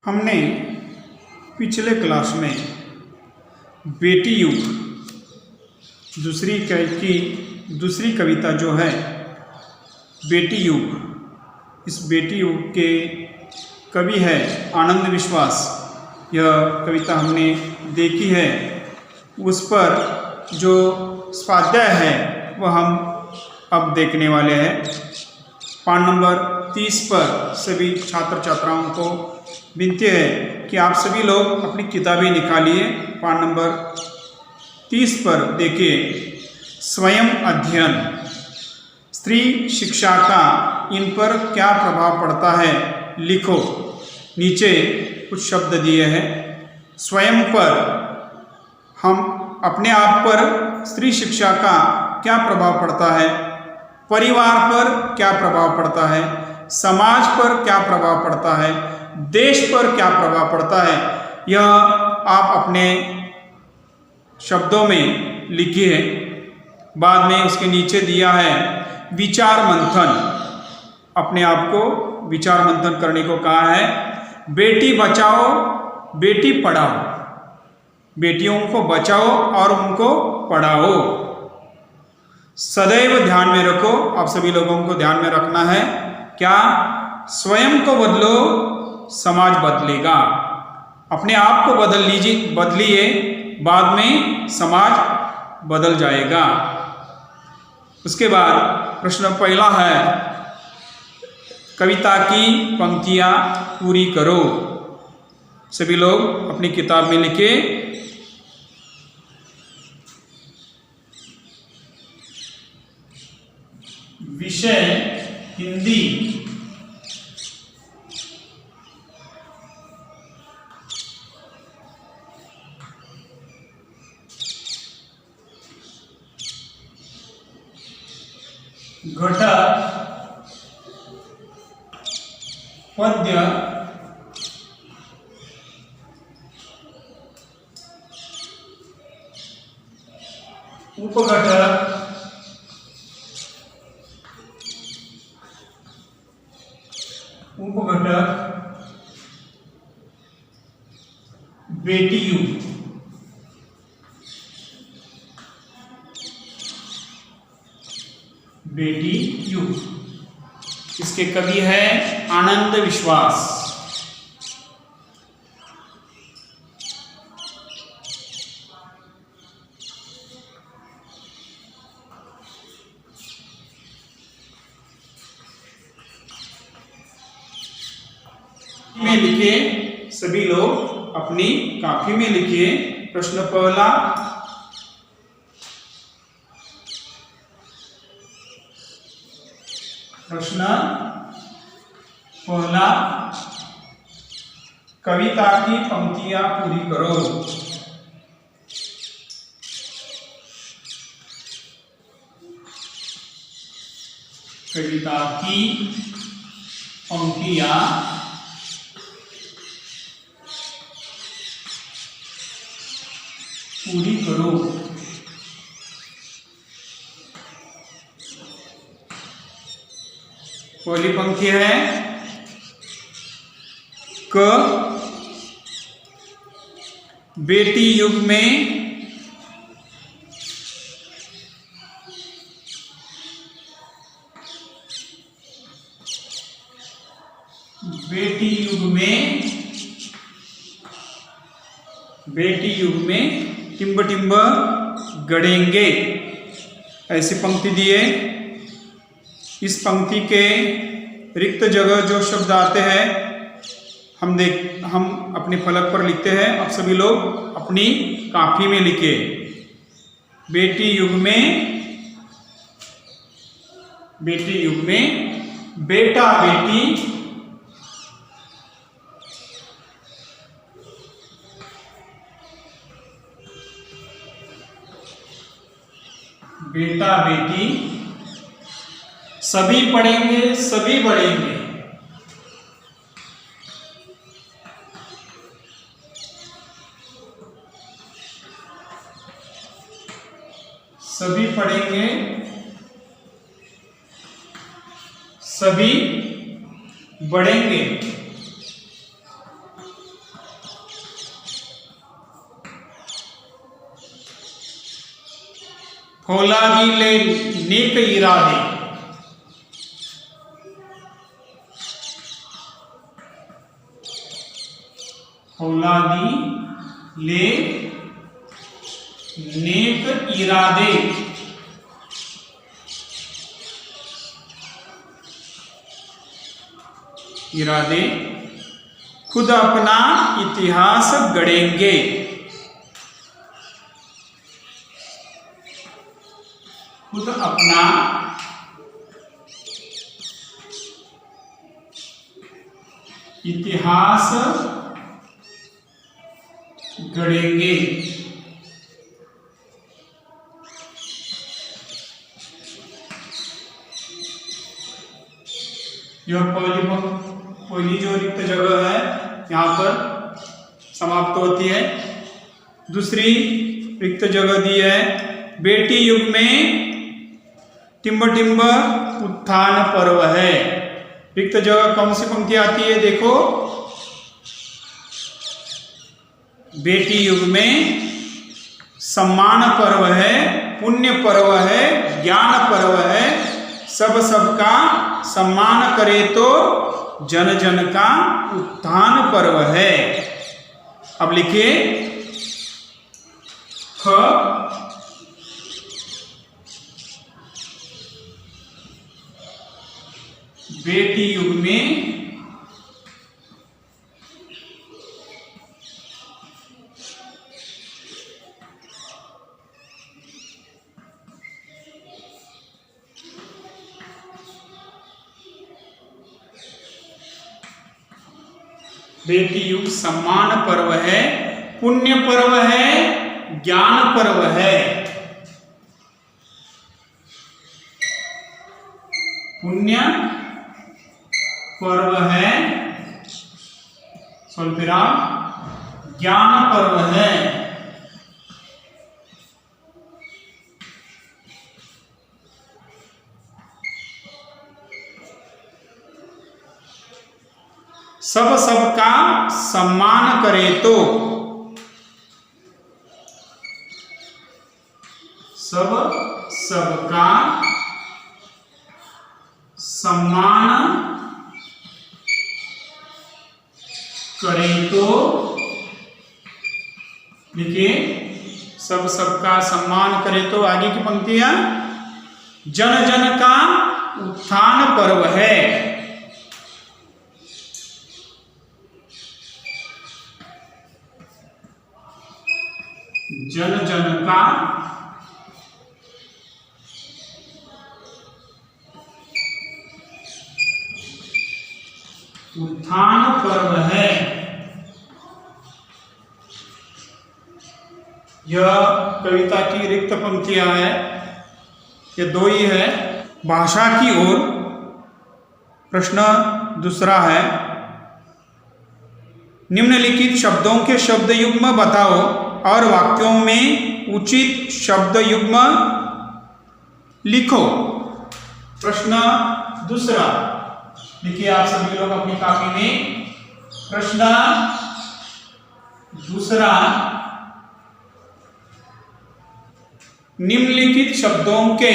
हमने पिछले क्लास में बेटी युग दूसरी कविता जो है बेटी युग, इस बेटी युग के कवि है आनंद विश्वास। यह कविता हमने देखी है, उस पर जो स्वाध्याय है वह हम अब देखने वाले हैं। पाठ नंबर 30 पर सभी छात्र छात्राओं को विनती है कि आप सभी लोग अपनी किताबें निकालिए। पाठ नंबर 30 पर देखिए, स्वयं अध्ययन, स्त्री शिक्षा का इन पर क्या प्रभाव पड़ता है, लिखो। नीचे कुछ शब्द दिए हैं। स्वयं पर, हम अपने आप पर स्त्री शिक्षा का क्या प्रभाव पड़ता है, परिवार पर क्या प्रभाव पड़ता है, समाज पर क्या प्रभाव पड़ता है, देश पर क्या प्रभाव पड़ता है, यह आप अपने शब्दों में लिखिए। बाद में उसके नीचे दिया है विचार मंथन, अपने आप को विचार मंथन करने को कहा है। बेटी बचाओ बेटी पढ़ाओ, बेटियों को बचाओ और उनको पढ़ाओ। सदैव ध्यान में रखो, आप सभी लोगों को ध्यान में रखना है क्या, स्वयं को बदलो समाज बदलेगा। अपने आप को बदलिए, बाद में समाज बदल जाएगा। उसके बाद प्रश्न पहला है, कविता की पंक्तियां पूरी करो। सभी लोग अपनी किताब में लिखे। विषय हिंदी, घटक पद्य, उपघटक, बेटी युग। बेटी युग, इसके कवि है आनंद विश्वास। में लिखिए, सभी लोग अपनी कॉपी में लिखिए। प्रश्न पहला, कविता की पंक्तियां पूरी करो। कविता की पंक्तियां पूरी करो। पहली पंक्ति है, क बेटी युग में टिम्ब टिम्ब गड़ेंगे, ऐसी पंक्ति दिए। इस पंक्ति के रिक्त जगह जो शब्द आते हैं हम अपने फलक पर लिखते हैं। आप सभी लोग अपनी कॉपी में लिखिए। बेटी युग में बेटा बेटी, बेटा बेटी सभी पढ़ेंगे सभी बढ़ेंगे। सभी पढ़ेंगे सभी बढ़ेंगे। फौलादी ले नेक इरादे, फौलादी ले नेक इरादे, इरादे खुद अपना इतिहास गढ़ेंगे, खुद अपना इतिहास गढ़ेंगे। यह पहली जो रिक्त जगह है यहाँ पर समाप्त होती है। दूसरी रिक्त जगह दी है, बेटी युग में टिम्ब टिम्ब उत्थान पर्व है। रिक्त जगह कौन सी पंक्ति आती है देखो, बेटी युग में सम्मान पर्व है, पुण्य पर्व है, ज्ञान पर्व है, सब सबका सम्मान करे तो जन जन का उत्थान पर्व है। अब लिखिए ख बेटी युग में बेटी युग सम्मान पर्व है, पुण्य पर्व है, ज्ञान पर्व है। पुण्य पर्व है, स्वल्पविराम, ज्ञान पर्व है। सब सबका सम्मान करे तो, सब सबका सम्मान करे तो, देखिए सब सबका सम्मान करे तो आगे की पंक्तियां, जन जन का उत्थान पर्व है। जन जन का उत्थान पर्व है। यह कविता की रिक्त पंक्तियां है, ये दो ही है। भाषा की ओर प्रश्न दूसरा है, निम्नलिखित शब्दों के शब्द युग्म बताओ और वाक्यों में उचित शब्द युग्म लिखो। प्रश्न दूसरा लिखिए आप सभी लोग अपनी कॉपी में। प्रश्न दूसरा, निम्नलिखित शब्दों के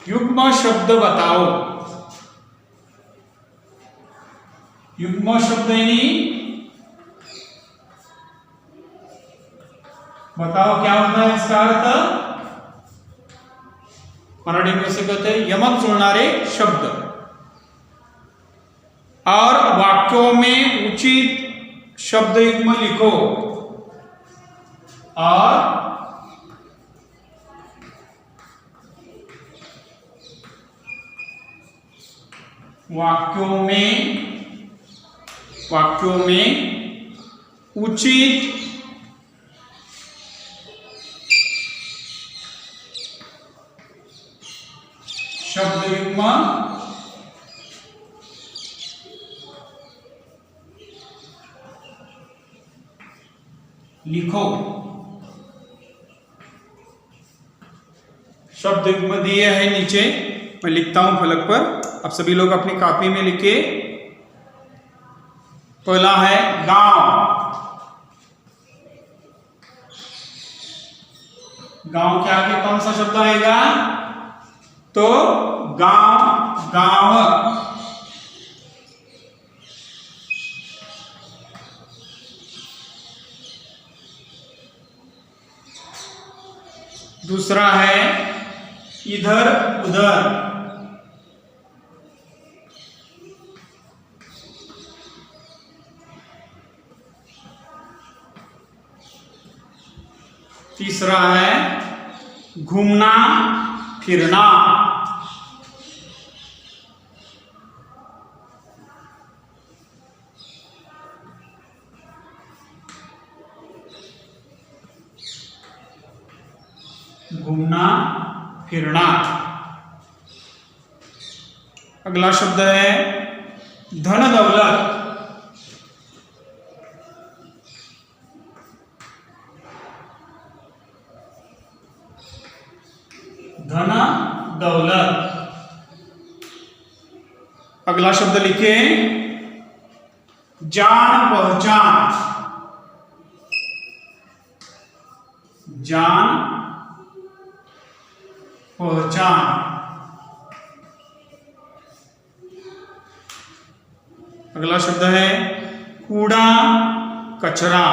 युग्म शब्द बताओ। युग्म शब्द यानी बताओ क्या होता है इसका अर्थ, मराठी में से कहते हैं यमक जुळणारे शब्द। और वाक्यों में उचित शब्द युग्म लिखो। और वाक्यों में उचित शब्द युग्म लिखो। शब्द युग्म दिए है नीचे, मैं लिखता हूं फलक पर, आप सभी लोग अपनी कॉपी में लिखे। पहला है गांव। गांव के आगे कौन सा शब्द आएगा? तो गांव, गांव। दूसरा है इधर उधर। तीसरा है घूमना फिरना। घूमना फिरना। अगला शब्द है धन दौलत। धन दौलत। अगला शब्द लिखे जान पहचान। जान पहचान। अगला शब्द है कूड़ा कचरा।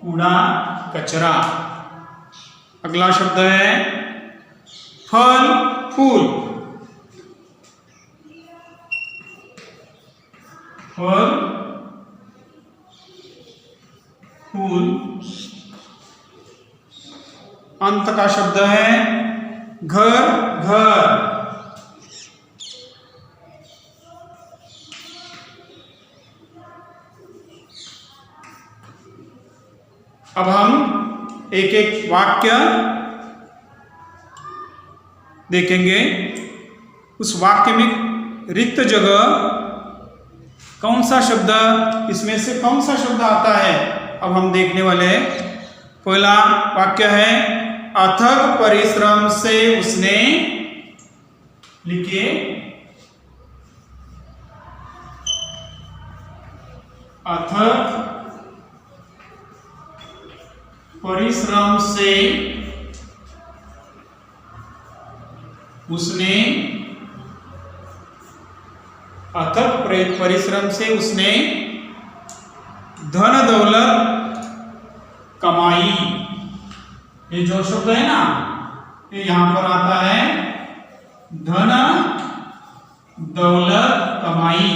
कूड़ा कचरा। अगला शब्द है फल फूल। फल फूल। अंत का शब्द है घर घर। अब हम एक एक वाक्य देखेंगे। उस वाक्य में रिक्त जगह कौन सा शब्द, इसमें से कौन सा शब्द आता है, अब हम देखने वाले हैं। पहला वाक्य है अथक परिश्रम से उसने, लिखिए अथक परिश्रम से उसने, अथक परिश्रम से उसने धन दौलत कमाई। ये जो शब्द है ना, ये यहां पर आता है धन दौलत कमाई।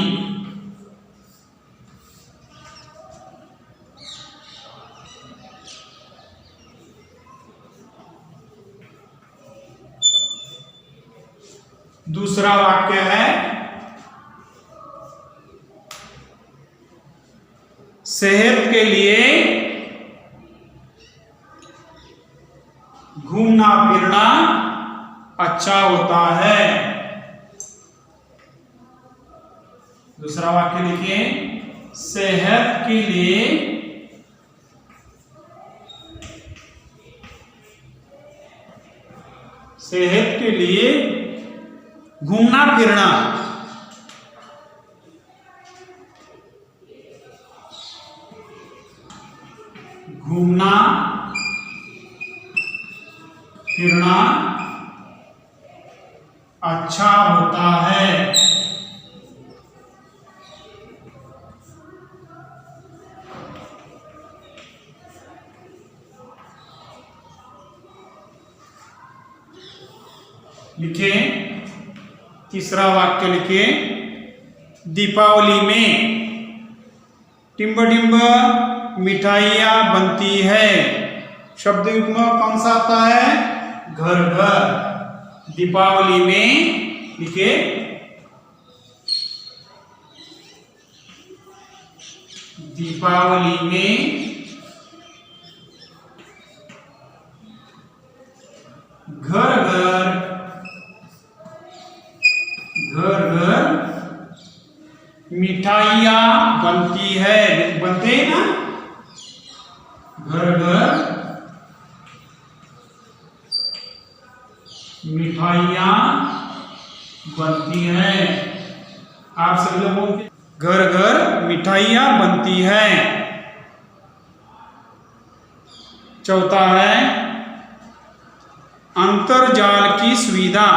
दूसरा वाक्य है सेहत के लिए घूमना फिरना अच्छा होता है। दूसरा वाक्य लिखिए सेहत के लिए घूमना फिरना घूमना फिरना अच्छा होता है। लिखे तीसरा वाक्य लिखिए दीपावली में टिम्ब टिम्ब मिठाइयाँ बनती है। शब्द युग्म कौन सा आता है? घर घर। दीपावली में लिखिए दीपावली में घर घर मिठाइयाँ बनती है, बनते हैं ना, घर घर मिठाइयाँ बनती हैं। आप सभी लोग बोल के, घर घर मिठाइयाँ बनती हैं। चौथा है अंतर्जाल की सुविधा।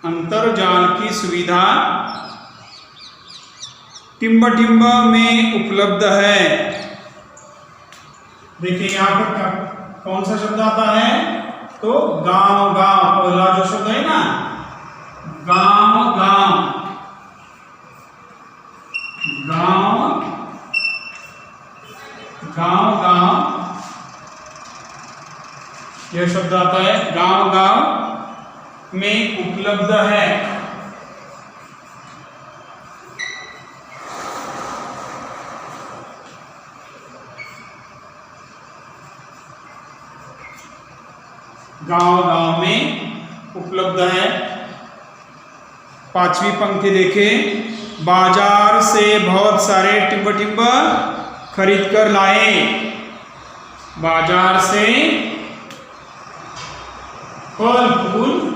अंतर्जाल की सुविधा टिम्ब टिम्ब में उपलब्ध है। देखिए यहाँ पर कौन सा शब्द आता है, तो गांव गांव, पहला जो शब्द है ना, गांव गांव, गांव गांव गांव, यह शब्द आता है, गांव गांव में उपलब्ध है। गांव गांव में उपलब्ध है। पांचवी पंक्ति देखें, बाजार से बहुत सारे टिम्ब टिम्ब खरीद कर लाए। बाजार से फल फूल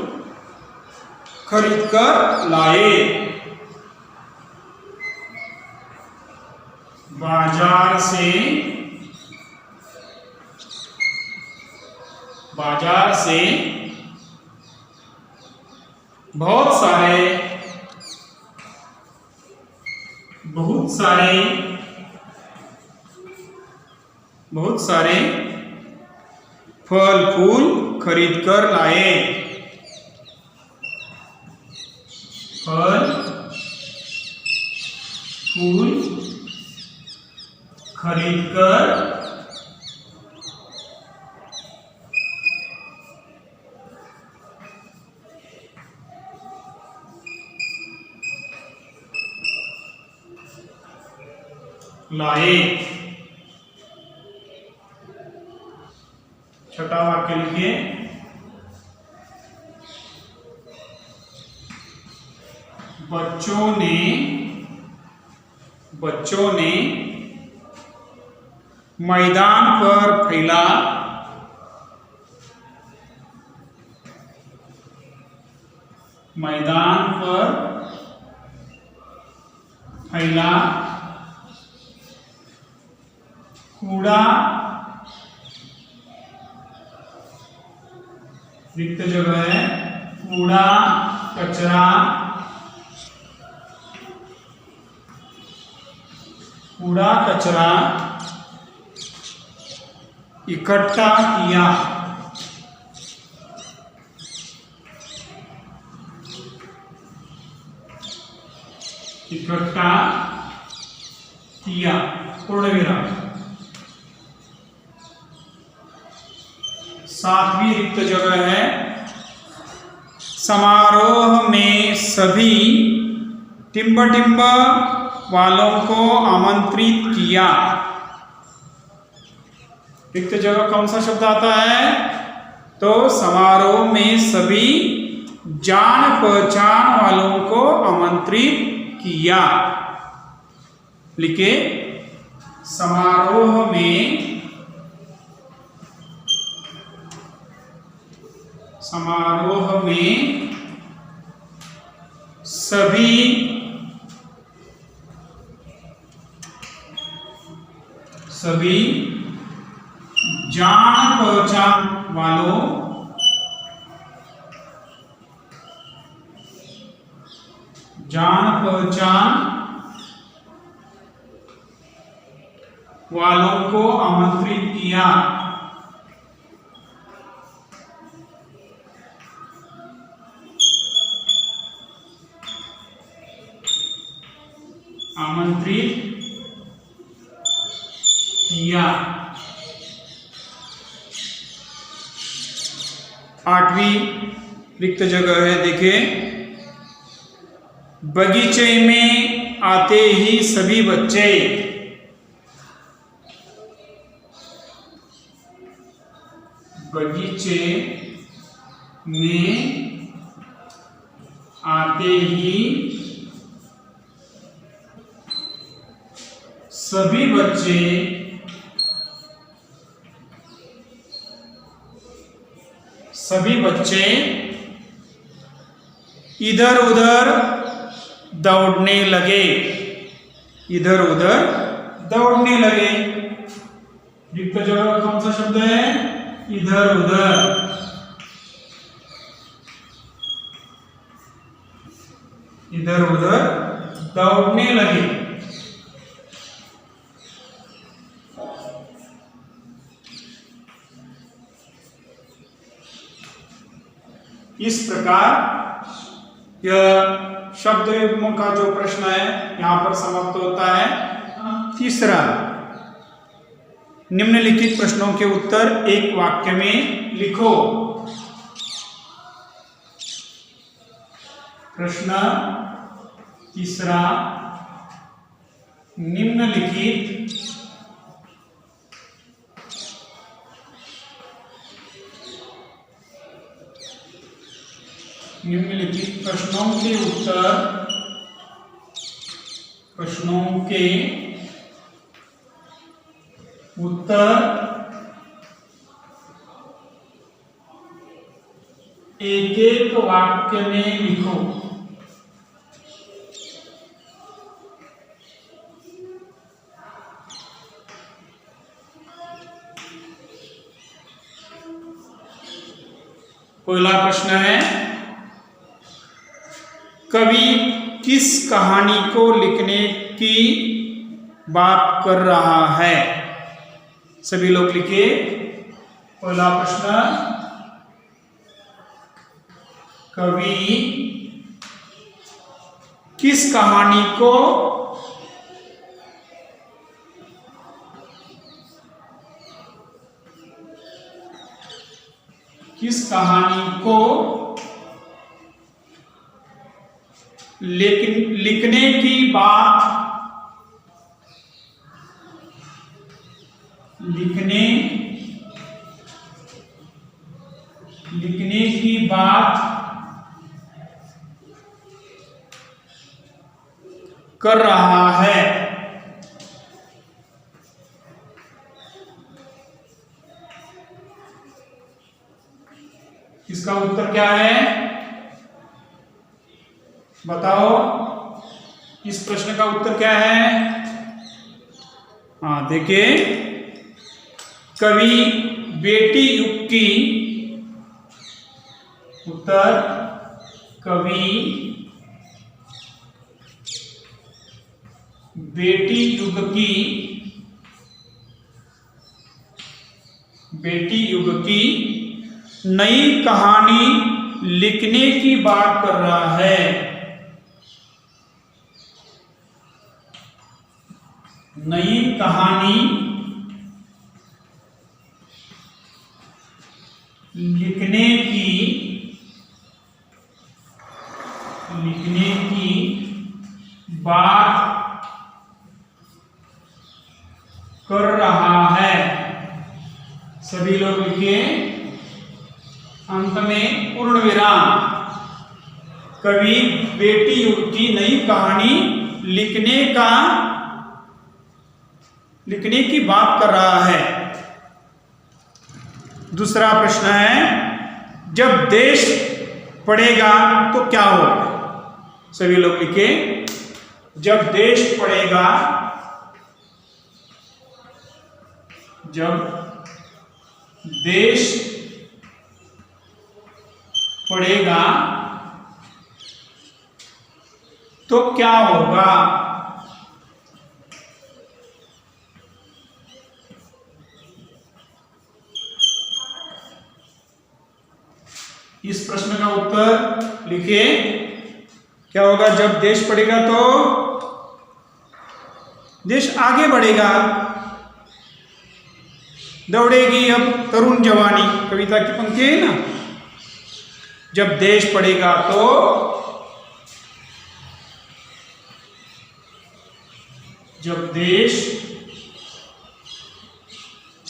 खरीद कर लाए। बाजार से बहुत सारे फल फूल खरीद कर लाए। फल फूल खरीद कर लाए। छठा वाक्य लिखिए, बच्चों ने मैदान पर फैला कूड़ा, रिक्त जगह है, कूड़ा कचरा इकट्ठा किया। पूर्ण विराम। सातवीं रिक्त जगह है, समारोह में सभी टिम्ब टिम्ब वालों को आमंत्रित किया। रिक्त जगह कौन सा शब्द आता है, तो समारोह में सभी जान पहचान वालों को आमंत्रित किया। लिखे, समारोह में सभी जान पहचान वालों को आमंत्रित किया। आमंत्रित किया। 8वीं रिक्त जगह है, देखें, बगीचे में आते ही सभी बच्चे। बगीचे में आते ही सभी बच्चे इधर उधर दौड़ने लगे। इधर उधर दौड़ने लगे। रिक्त जगह कौन सा शब्द है? इधर उधर। इधर उधर दौड़ने लगे। इस प्रकार यह शब्द युग्म का जो प्रश्न है यहां पर समाप्त होता है। तीसरा, निम्नलिखित प्रश्नों के उत्तर एक वाक्य में लिखो। प्रश्न तीसरा, निम्नलिखित प्रश्नों के उत्तर एक एक वाक्य में लिखो। पहला प्रश्न है, कवि किस कहानी को लिखने की बात कर रहा है? सभी लोग लिखिए। पहला प्रश्न, कवि किस कहानी को लिखने की बात कर रहा है? इसका उत्तर क्या है? बताओ, इस प्रश्न का उत्तर क्या है? हाँ, देखिए, कवि बेटी युग की उत्तर, कवि बेटी युग की नई कहानी लिखने की बात कर रहा है। नई कहानी लिखने की बात कर रहा है। सभी लोग लिखिए। अंत में पूर्ण विराम। कवि बेटी युग की नई कहानी लिखने की बात कर रहा है। दूसरा प्रश्न है, जब देश पढ़ेगा तो क्या होगा? सभी लोग लिखे। जब देश पढ़ेगा तो क्या होगा? इस प्रश्न का उत्तर लिखिए। क्या होगा? जब देश पढ़ेगा तो देश आगे बढ़ेगा। दौड़ेगी अब तरुण जवानी, कविता की पंक्ति है ना। जब देश पड़ेगा तो जब देश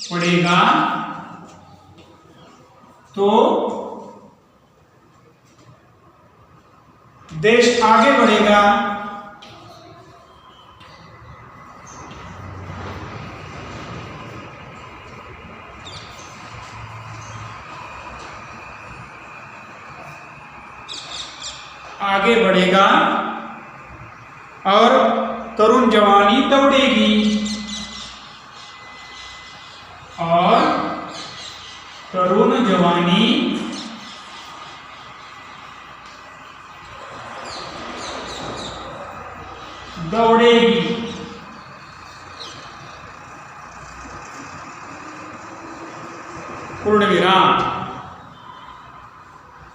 पड़ेगा तो देश आगे बढ़ेगा। आगे बढ़ेगा और तरुण जवानी दौड़ेगी, और तरुण जवानी दौड़ेगी। पूर्ण विराम।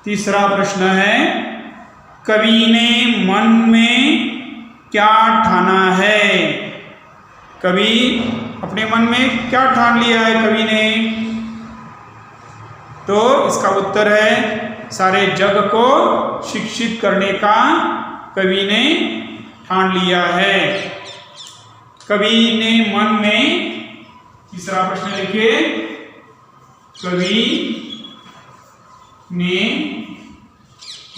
तीसरा प्रश्न है, कवि ने मन में क्या ठाना है? कवि अपने मन में क्या ठान लिया है कवि ने? तो इसका उत्तर है, सारे जग को शिक्षित करने का कवि ने ठान लिया है। कवि ने मन में, तीसरा प्रश्न लिखिए, कवि ने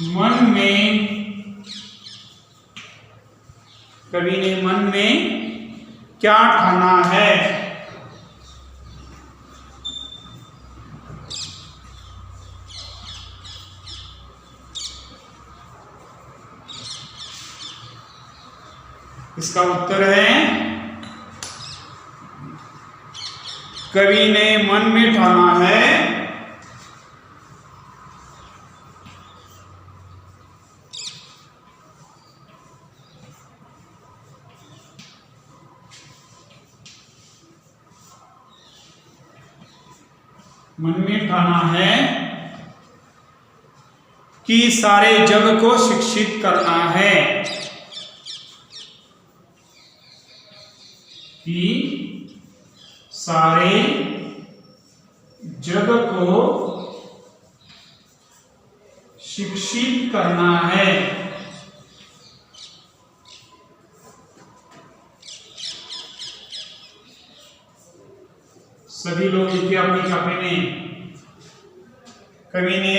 मन में, कवि ने मन में क्या ठाना है? इसका उत्तर है, कवि ने मन में ठाना है कि सारे जग को शिक्षित करना है। कि सारे जग को शिक्षित करना है। सभी लोग लिखिए अपनी कॉपी में, कवि ने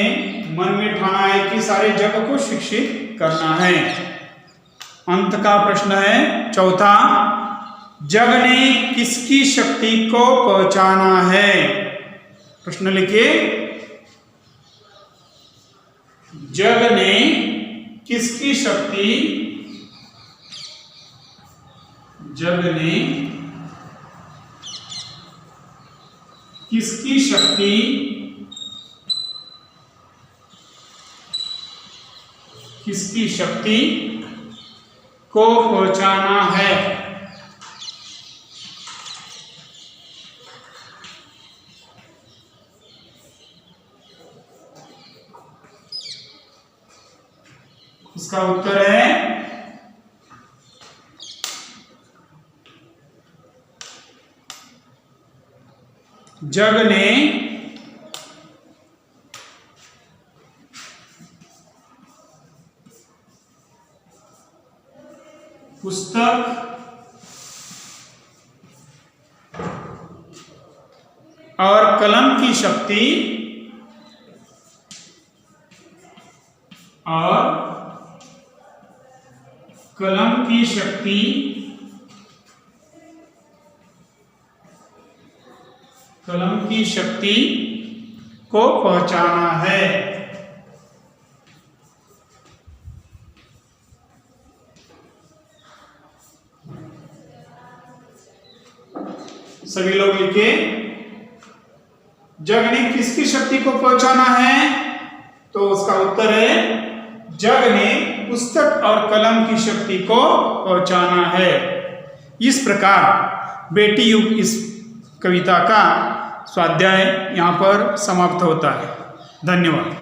मन में ठाना है कि सारे जग को शिक्षित करना है। अंत का प्रश्न है चौथा, जग ने किसकी शक्ति को पहचाना है? प्रश्न लिखिए, जग ने किसकी शक्ति, जग ने किसकी शक्ति को पहचाना है? इसका उत्तर है, जग ने पुस्तक और कलम की शक्ति को पहचाना है। सभी लोग लिखिए, जग ने किसकी शक्ति को पहचाना है? तो उसका उत्तर है, जग ने पुस्तक और कलम की शक्ति को पहचाना है। इस प्रकार बेटी युग इस कविता का स्वाध्याय यहाँ पर समाप्त होता है। धन्यवाद।